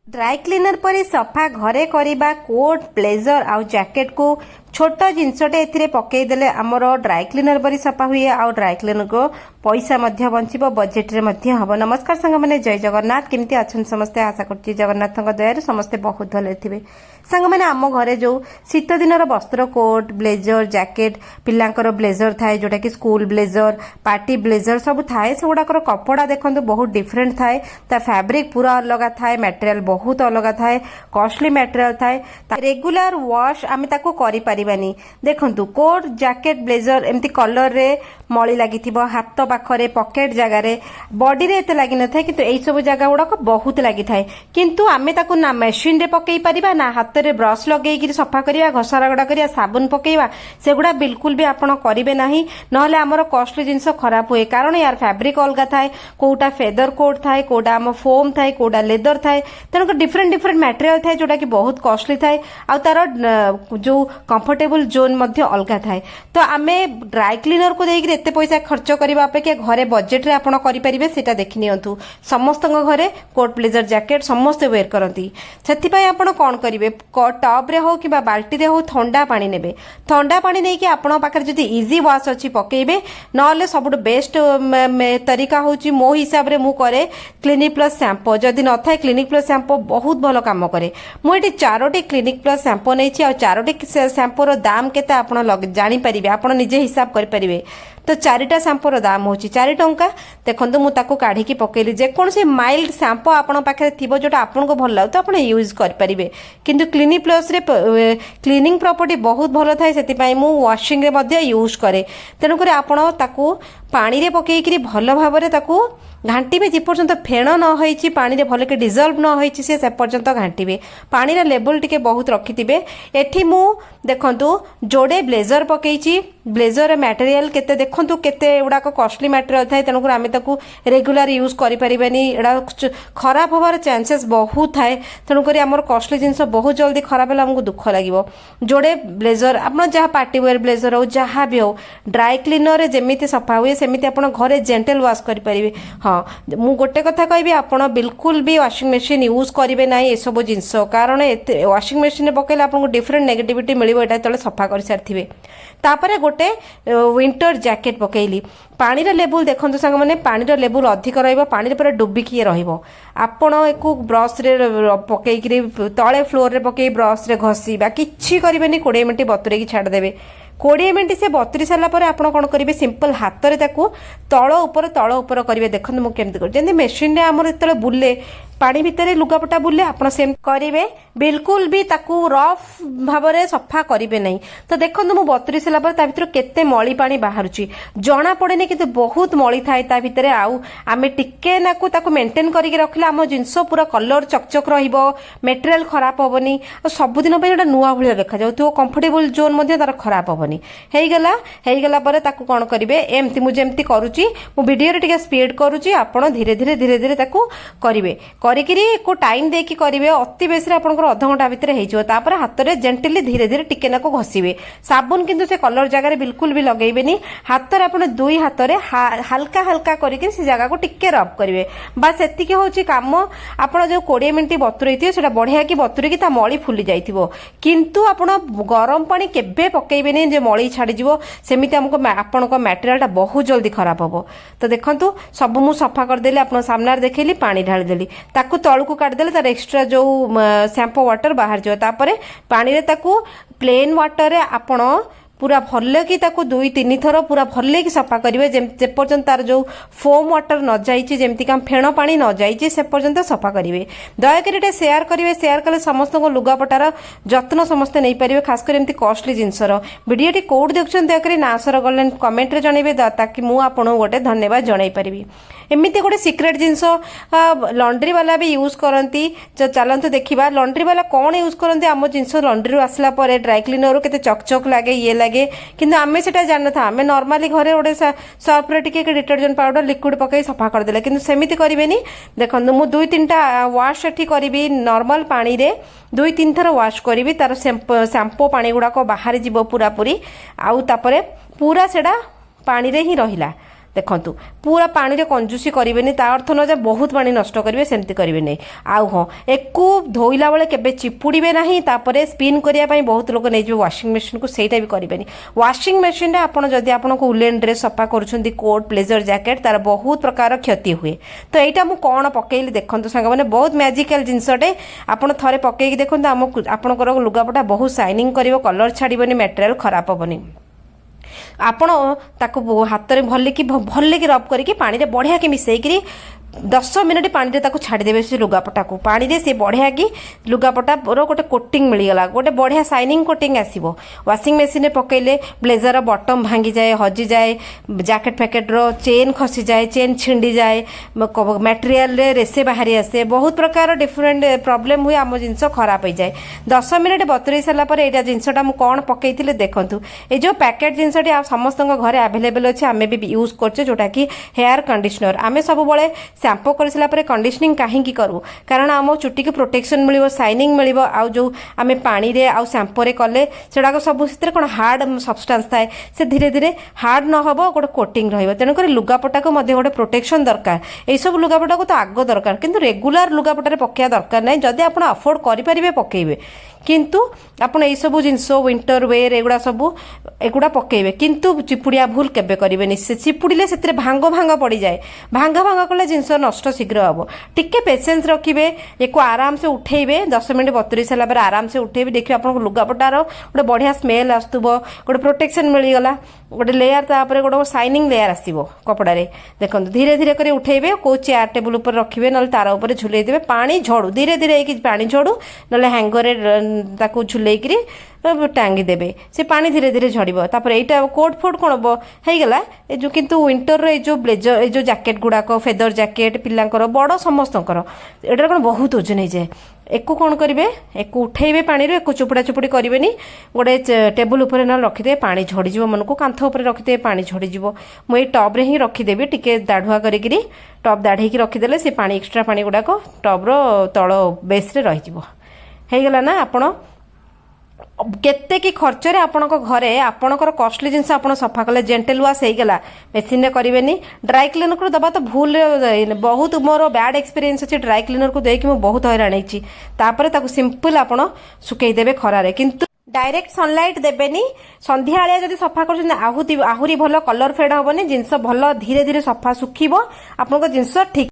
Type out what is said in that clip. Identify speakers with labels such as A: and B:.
A: Dry cleaner पर सफा घरे करबा कोट ब्लेजर आउ जैकेट को छोट जिनसटे ए पकईदे आमर ड्राई क्लीनर बरी सफा हुए आउ ड्राई क्लीनर को पैसा बचब बजेट रे हम। नमस्कार सांग मैंने जय जगन्नाथ केमती अच्छा समस्ते आशा कर जगन्नाथ दया समस्ते बहुत भले थे सांग मैंने आम घरे जो शीत दिन वस्त्र कोट ब्लेजर जैकेट पिलांकर ब्लेजर थाए जोटा कि स्कूल ब्लेजर पार्टी ब्लेजर सब थाए से गुड़ाकर कपड़ा देखो बहुत डिफरेंट थाए ता फैब्रिक पूरा अलग थाए मटेरियल बहुत अलग थाए कॉस्टली मटेरियल थाए रेगुलर वॉश आम करिपारिबानी देखंतु कोट जैकेट ब्लेजर एमती कलर रे मळी लागिथिबो हाथ पाखरे पॉकेट जगार बॉडी रे एते लागि न थाए किंतु एई सब जगह गुड़ाक बहुत लागि थाए किंतु आमे ताकू ना मशीन रे पकई परिबा ना हाथ रे ब्रश लगेई सफा करिया घसा रगड़ा करिया साबुन पकईवा सेगुड़ा बिल्कुल भी आपण करिवे नाही नहले हमर कॉस्टली जिंस खराब हुए कारण यार फैब्रिक अलगा थाए कोटा फेदर कोट थाए कोटा हम फोम थाए कोटा लेदर थाए तेणुक डिफरेंट डिफरेंट मटेरियल थाए जोटा कि बहुत कॉस्टली थाए आ तार जो कंफर्टेबल जोन मध्य अलगा थाए तो आमे ड्राई क्लीनर को देइक एते पैसा खर्च करबा अपेक्षा घरे बजेट रे आपण करि परिबे सेटा देखि नियंतु समस्त घरे कोट ब्लेजर जैकेट समस्त वेयर करंती सेति पय आपण कोन करिवे टब रे हो किबा बाल्टी रे हो ठंडा पानी नेबे ठंडा पानी नेकी आपण पाखर जदी इजी वॉश अछि पकेबे नले सबुट बेस्ट तरीका होची मो हिसाब रे मु करे क्लिनिक प्लस शैम्पू जदी न थाए क्लिनिक प्लस शैम्पू बहुत भलो काम करे मु एटी चारोटी क्लिनिक प्लस शैम्पू नेछि आ चारोटी शैम्पू रो दाम केते आपण जानि परिबे आपण निजे हिसाब करि परिबे तो चारिटा शैम्पूर दाम होची 4 टंका देखंतु मु ताको काढी की पकेली जे कोन से माइल्ड शैम्पू आपण पाखरे थिबो जोटा आपण को भल लागतो आपण यूज कर परिबे किंतु क्लिनिक प्लस रे क्लीनिंग प्रॉपर्टी बहुत भलो थाए सेति पई मु वॉशिंग रे मध्ये यूज करे तेनु करे आपण ताको पानी रे पकेई करी भलो भाबरे ताको घांटीबे जे पर्यंत फेण न होईची पानी रे भले के डिजॉल्व न होईची से पर्यंत घांटीबे पानी रे लेवल टिके बहुत रखिथिबे एठी मु देखंतु जोडे ब्लेजर पकेईची ब्लेजर मटेरियल केते देखंतु केते एडा को कॉस्टली मटेरियल थाए तेनु आमे ताकू रेगुलर यूज करि परिबानी एडा खराब होबार चांसेस बहुत थाए तेनु करी हमर कॉस्टली जिंस बहुत जल्दी खराब होला हमको दुख लागिवो जोडे ब्लेजर आपण जहा पार्टी वेयर ब्लेजर हो जहा भी हो ड्राई क्लीनर रे जेमिति सफा हुए सेमिति आपण घरे जेंटल वॉश करि परिबे हाँ मु गोटे कथा कहबी आपण बिल्कुल भी वॉशिंग मशीन यूज करिवे नाही ए सब जिंस कारण वॉशिंग मशीन रे पकेला आपन को डिफरेंट नेगेटिविटी मिलिबो एटा तले सफा कर सारथिबे तापरे गोटे विंटर जैकेट पकेइली पानी रे लेवल देखंतु संग माने पानी रे लेवल अधिक रहइबो पानी रे पूरा डुबी किए रहइबो आपण एको ब्रश रे पकेई करी तळे फ्लोर रे पकेई ब्रश रे घसी बा किछि करिवेनी 20 मिनिट बतुरे की छाड़ देबे 20 मिनिट से बतुरी सारा पर आप करेंगे सिंपल हाथ में तल उपर करेंगे देखते मुझे केमती कर जमी मेसीन रे आमर जो बुले पानी भितर लुगापटा बुले आप करेंगे बिल्कुल भी ताकू रफ भाव में सफा करेंगे नहीं तो देखो मुझे बतुरी सारा पर केते मली पानी बाहर जना पड़ेनि कि बहुत मली थाए ता भितर आम टिके नाकू ताकू मेंटेन करके रखले आम जिनस पूरा कलर चकचक रहिबो मटेरियल खराब हेनी सबुदिन गोटे नुआ भाया देखा जाऊ कंफर्टेबल जोन तार खराब हेनी हेगला पर ताकू कौन करेंगे एमती मुझे एमती करुच्ची मु वीडियो रे स्पीड करुच्ची आपण धीरे धीरे धीरे धीरे ताकू करेंगे करिकी को टाइम देकी करेंगे अति बेसी आपंकर अध घंटा भितर होपर हाथ में जेंटली धीरे धीरे टिके नाकू घसीबे साबुन किंतु से कलर जगह बिल्कुल भी लगेबेनी हाथ में आपण दुई हाथ में हल्का हल्का करके से जगह को टिके रब करेंगे बस एतिकी होची काम आपण जो 20 मिनिट बतुरई थी सेटा बढ़िया की बतुरकी ता मली फुली जाइथिबो किंतु आपण गरम पानी केबे पकेइबेनी जे मली छाड़ी जीवो सेमिति हमको आपनको मटेरियल बहुत जल्दी खराब होबो तो देखंतु सब मु सफा कर देली आपण सामने देखैली पानी ढाली देली ताकू तळकू काट देले तार एक्स्ट्रा जो शैम्पू वाटर बाहर जो तापरे पानी रे ताकू प्लेन वाटर रे आपण पूरा भल कि 2-3 थर पूरा भल कि सफा करेंगे जे पर्यंत तार जो फोम वाटर न जाइए जमती का फेण पानी न जाइए से पर्यंत सफा करेंगे दयाकोरी सेयार करेंगे सेयार कले समस्त लुगापटार जत्न समस्ते नहीं पारे खासकर एमती कॉस्टली जिनसर वीडियो कौट देखुं दयाकोरी ना सर गले कमेंट रे जनइबे ताकि मु आपन गोटे धन्यवाद जणाई पारिबी एमती गोटे सिक्रेट जिनस लॉन्ड्री वाला भी यूज करती चलते देखा लॉन्ड्री वाला कौन यूज करती आम जिनस लॉन्ड्री आसला ड्राई क्लीनर केते चकचक लगे ये लगे किंतु आम से जान था आम नॉर्मली घरे गोटे सर्फ रे टिके डिटर्जेंट पाउडर लिक्विड पकई सफा करदे किंतु सेमिति करेंगे देखो मु 2-3टा वाश एठी करी नॉर्मल पानी रे 2-3 थर वाश करी तार शैम्पू पानी गुड़ाक बाहर जीव पूरा पूरी आउ तापरे पूरा सेडा पानी रे ही रहिला देखंतु पूरा पानी रे कंजूसी करेंगे ता अर्थ न जे बहुत पानी नष्ट करेंगे सेमती करेंगे नहीं आउ हाँ एकू धोइला बेले केबे चिपुड़े ना तापर स्पिन करने बहुत लोग नहीं वाशिंग मशीन को सहीटा भी करेंगे वाशिंग मशीन आपड़ जदि आपन को उलेन ड्रेस सफा कर कोट ब्लेजर जैकेट तार बहुत प्रकार क्षति हुए तो यहाँ मुझे कौन पकईली देखो सांग मैंने बहुत मैजिकल जिनसटे आपड़ थे पकईकी देखो आपंकर लुगापटा बहुत साइनिंग कर कलर छाड़बनी मटेरियल खराब हेनी आपण ताको हाथ में भल रब करके पानी रे बढ़िया के मिसेकरी 10 मिनिट पानी रे छाड़देवे से लुगापटा को पानी रे से बढ़िया कि लुगापटा गोटे कोटिंग मिलगला गोटे बढ़िया साइनिंग कोटिंग आसीबो वाशिंग मशीन में पकईले ब्लेजर बटम भांगी जाए हजि जाए जैकेट फैकेट रो चेन खसी जाए चेन छिंडी जाए मटेरियल रे रेसे बाहरी आसे बहुत प्रकार डिफरेंट प्रॉब्लम हुए आम जिनस खराब हो जाए 10 मिनिट बतुरी सारापर यहाँ जिनसा मुझे कौन पकईली देखूँ ये जो पैकेट जिनसटी समस्त घरे आवेलेबल अच्छे आम भी यूज करछे जोटा कि हेयर कंडीशनर आम सब शैम्पू कर सारा कंडीशनिंग कहीं करूँ कारण आम चुटी की प्रोटेक्शन मिल साइनिंग मिल आउ जो आम पानी रे आउ शैम्पू रे कले सेटा सब से कौन हार्ड सब्सटेंस थाए से धीरे धीरे हार्ड न हो गोटे कोटिंग रतेणुक लुगापटा को गोटे प्रोटेक्शन दरकार यही सब लुगापटा को तो आग दरकार किंतु रेगुलर लुगापटारे पकड़ा दरकार नहीं जदि आप अफोर्ड करेंगे पकेबे किंतु आपण यही सब जिनस विंटर वेयर एगुड़ा पकेबे किंतु चिपुड़िया भूल केबे करेंगे से चिपुड़े से भांग भांग पड़ जाए भांग भांग कले जिनस नष्ट शीघ्र हम टिके पेसेंस रखिए एक आराम से उठेबे 10 मिनिट बतुरी सारापर आराम से उठेबे देखिए आप लुगापटार गोटे बढ़िया स्मेल आसुव गोटे प्रोटेक्शन मिलगला गोटे लेयर तापर गोटे साइनिंग लेयर आसो कपड़े देखो धीरे धीरे कर उठेबे को चेयर टेबुल उपर रखिए ना तार उपर झुले देवे पानी झड़ू धीरे धीरे पानी झड़ू ना हैंगर ताको झुलेकरी टांगी देवे से पानी धीरे धीरे झड़ब तापर यहाँ कोट फोट कौन होगला ये जो किंतु विंटर ये जो ब्लेजर ये जो जैकेट गुड़ाक फेदर जैकेट पिलांकर बड़ समस्तकर एटार कौन बहुत ओजन हो जाए एक कौन करेंगे एक उठेबे पानी एक चुपड़ा चुपुड़ी करेंगे गोटे टेबुल उपर ना रखिदे पानी झड़ीज मन को कांथ उपर रखिदे पानी झड़ीज मुझे टब्रे ही रखिदेवी टिके दाढ़ुआ करी टब दाढ़ी रखिदेले से पानी एक्सट्रा पानी गुड़ाक टब्र तल बेस रहीगला ना आपण केते की खर्च रे आपणक घरे आपणकर कॉस्टली जिनस आपण सफा कले जेंटल वाश होगला मेसीन रे करेंगे ड्राई क्लीनर को दबा तो भूल बहुत मोर बैड एक्सपीरियंस अच्छे ड्राई क्लीनर को देख बहुत हैरान होती सिंपल आपण सुखई देवे खरारे किंतु डायरेक्ट सनलाइट देवेनी संध्या जब सफा कर आहुरी भल कलर फेड हेनी जिनस भल धीरे धीरे सफा सुखिब आपन जिनस ठीक